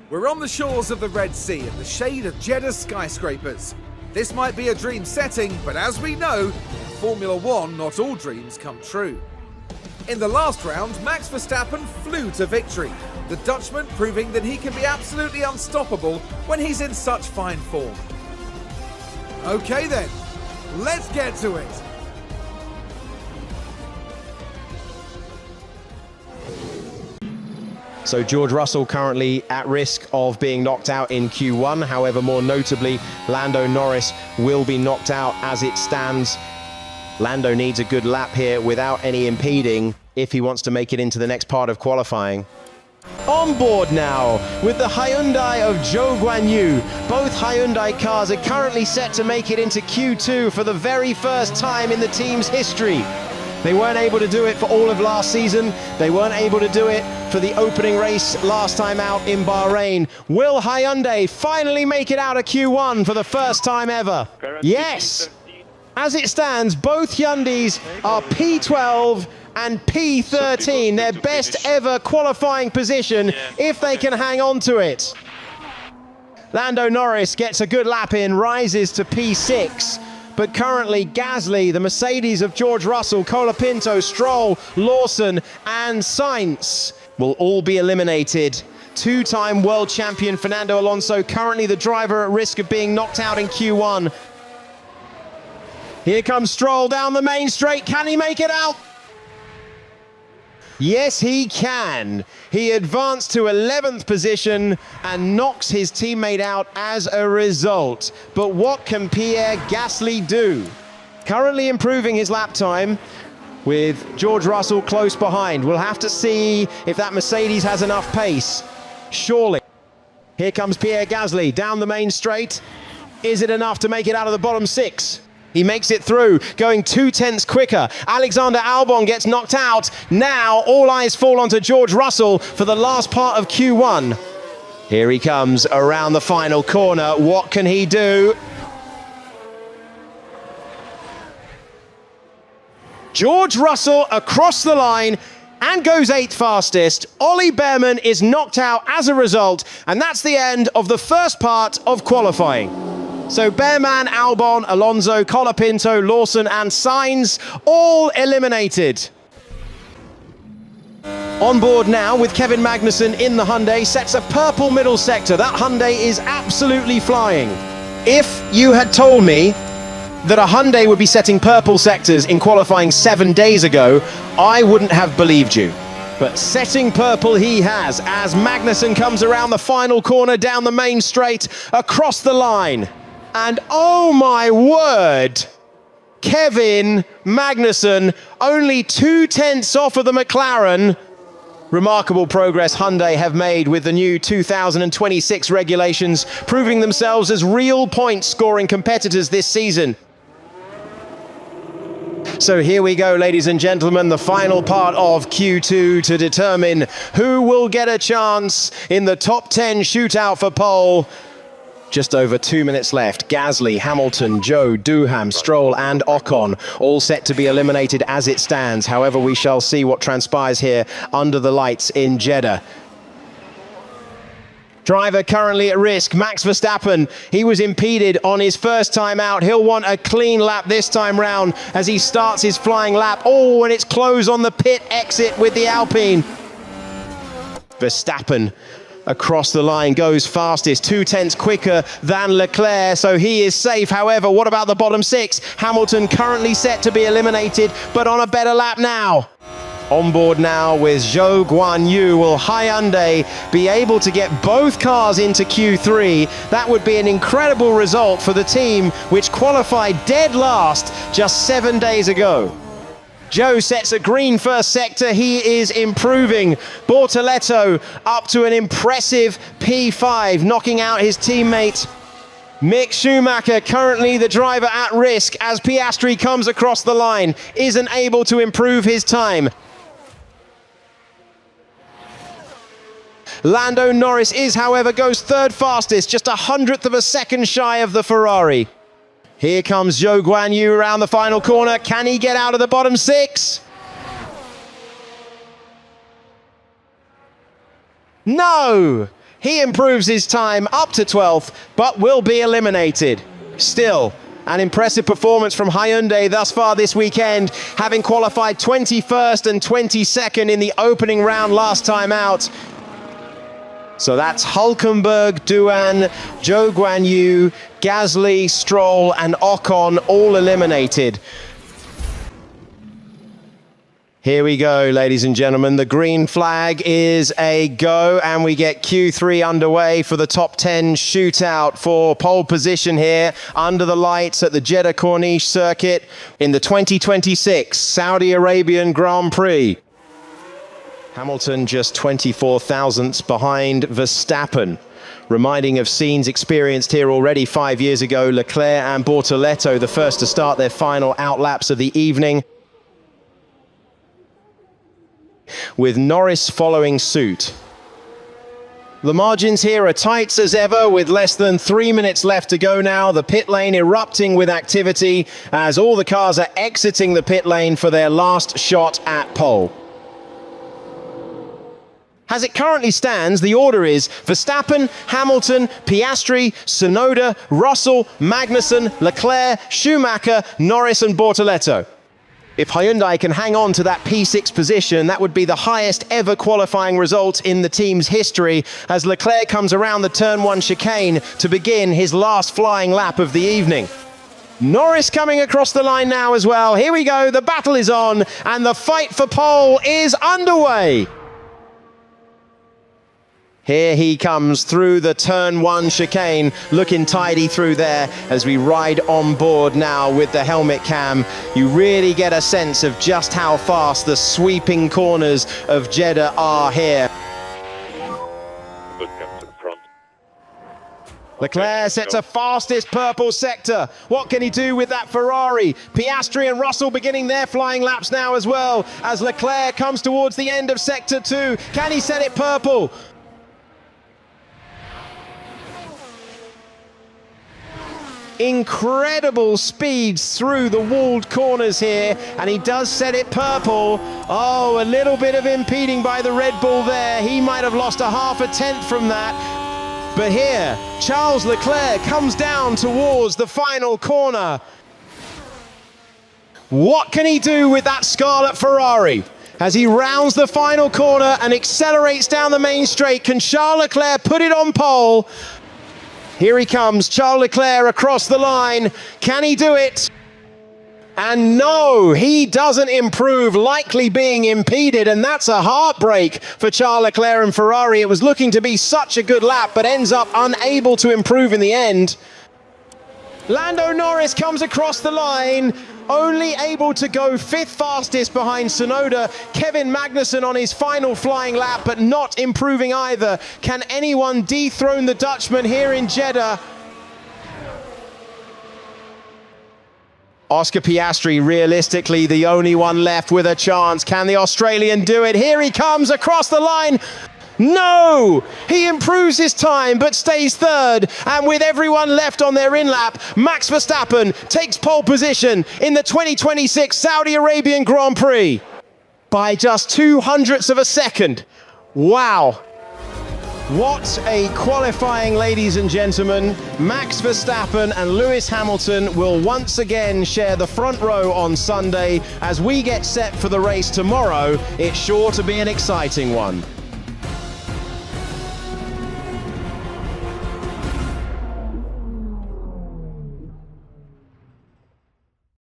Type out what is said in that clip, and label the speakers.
Speaker 1: We're on the shores of the Red Sea in the shade of Jeddah's skyscrapers. This might be a dream setting, but as we know, in Formula One, not all dreams come true. In the last round, Max Verstappen flew to victory, the Dutchman proving that he can be absolutely unstoppable when he's in such fine form. Okay then, let's get to it.
Speaker 2: So George Russell currently at risk of being knocked out in Q1. However, more notably, Lando Norris will be knocked out as it stands. Lando needs a good lap here without any impeding if he wants to make it into the next part of qualifying. On board now with the Hyundai of Zhou Guanyu. Both Hyundai cars are currently set to make it into Q2 for the very first time in the team's history. They weren't able to do it for all of last season. They weren't able to do it for the opening race last time out in Bahrain. Will Hyundai finally make it out of Q1 for the first time ever? Yes! As it stands, both Hyundais are P12 and P13, their best ever qualifying position if they can hang on to it. Lando Norris gets a good lap in, rises to P6. But currently, Gasly, the Mercedes of George Russell, Colapinto, Stroll, Lawson, and Sainz will all be eliminated. Two-time world champion Fernando Alonso, currently the driver at risk of being knocked out in Q1. Here comes Stroll down the main straight. Can he make it out? Yes, he can. He advanced to 11th position and knocks his teammate out as a result. But what can Pierre Gasly do? Currently improving his lap time with George Russell close behind. We'll have to see if that Mercedes has enough pace. Surely. Here comes Pierre Gasly down the main straight. Is it enough to make it out of the bottom six? He makes it through, going 2/10 quicker. Alexander Albon gets knocked out. Now all eyes fall onto George Russell for the last part of Q1. Here he comes around the final corner. What can he do? George Russell across the line and goes 8th fastest. Ollie Behrman is knocked out as a result, and that's the end of the first part of qualifying. So Behrman, Albon, Alonso, Colapinto, Lawson and Sainz all eliminated. On board now with Kevin Magnussen in the Hyundai, sets a purple middle sector. That Hyundai is absolutely flying. If you had told me that a Hyundai would be setting purple sectors in qualifying 7 days ago, I wouldn't have believed you. But setting purple he has as Magnussen comes around the final corner down the main straight across the line. And oh my word, Kevin Magnussen, only 2/10 off of the McLaren. Remarkable progress Hyundai have made with the new 2026 regulations, proving themselves as real point-scoring competitors this season. So here we go, ladies and gentlemen, the final part of Q2 to determine who will get a chance in the top 10 shootout for pole. Just over 2 minutes left. Gasly, Hamilton, Zhou, Duham, Stroll and Ocon all set to be eliminated as it stands. However, we shall see what transpires here under the lights in Jeddah. Driver currently at risk, Max Verstappen. He was impeded on his first time out. He'll want a clean lap this time round as he starts his flying lap. Oh, and it's close on the pit exit with the Alpine. Verstappen across the line goes fastest, 2/10 quicker than Leclerc, so he is safe. However, what about the bottom six? Hamilton currently set to be eliminated, but on a better lap now. On board now with Zhou Guanyu. Will Hyundai be able to get both cars into Q3? That would be an incredible result for the team, which qualified dead last just 7 days ago. Zhou sets a green first sector. He is improving. Bortoleto up to an impressive P5, knocking out his teammate Mick Schumacher, currently the driver at risk as Piastri comes across the line, isn't able to improve his time. Lando Norris is, however, goes 3rd fastest, just 100th of a second shy of the Ferrari. Here comes Zhou Guanyu around the final corner. Can he get out of the bottom six? No! He improves his time up to 12th, but will be eliminated. Still, an impressive performance from Hyundai thus far this weekend, having qualified 21st and 22nd in the opening round last time out. So that's Hulkenberg, Duan, Zhou Guanyu, Gasly, Stroll and Ocon all eliminated. Here we go, ladies and gentlemen. The green flag is a go, and we get Q3 underway for the top 10 shootout for pole position here under the lights at the Jeddah Corniche circuit in the 2026 Saudi Arabian Grand Prix. Hamilton just 24 thousandths behind Verstappen. Reminding of scenes experienced here already 5 years ago, Leclerc and Bortoleto, the first to start their final outlaps of the evening, with Norris following suit. The margins here are tight as ever, with less than 3 minutes left to go now. The pit lane erupting with activity as all the cars are exiting the pit lane for their last shot at pole. As it currently stands, the order is Verstappen, Hamilton, Piastri, Tsunoda, Russell, Magnussen, Leclerc, Schumacher, Norris and Bortoleto. If Hyundai can hang on to that P6 position, that would be the highest ever qualifying result in the team's history as Leclerc comes around the turn 1 chicane to begin his last flying lap of the evening. Norris coming across the line now as well. Here we go, the battle is on and the fight for pole is underway. Here he comes through the turn 1 chicane, looking tidy through there as we ride on board now with the helmet cam. You really get a sense of just how fast the sweeping corners of Jeddah are here.
Speaker 3: Good, come to the front.
Speaker 2: Leclerc sets a fastest purple sector. What can he do with that Ferrari? Piastri and Russell beginning their flying laps now as well as Leclerc comes towards the end of sector 2. Can he set it purple? Incredible speeds through the walled corners here, and he does set it purple. Oh, a little bit of impeding by the Red Bull there. He might have lost a half a tenth from that. But here, Charles Leclerc comes down towards the final corner. What can he do with that scarlet Ferrari? As he rounds the final corner and accelerates down the main straight, can Charles Leclerc put it on pole? Here he comes, Charles Leclerc across the line. Can he do it? And no, he doesn't improve, likely being impeded, and that's a heartbreak for Charles Leclerc and Ferrari. It was looking to be such a good lap, but ends up unable to improve in the end. Lando Norris comes across the line, only able to go 5th fastest behind Tsunoda. Kevin Magnussen on his final flying lap, but not improving either. Can anyone dethrone the Dutchman here in Jeddah? Oscar Piastri, realistically the only one left with a chance. Can the Australian do it? Here he comes across the line. No! He improves his time but stays 3rd, and with everyone left on their in-lap, Max Verstappen takes pole position in the 2026 Saudi Arabian Grand Prix by just 0.02 of a second. Wow! What a qualifying, ladies and gentlemen. Max Verstappen and Lewis Hamilton will once again share the front row on Sunday. As we get set for the race tomorrow, it's sure to be an exciting one.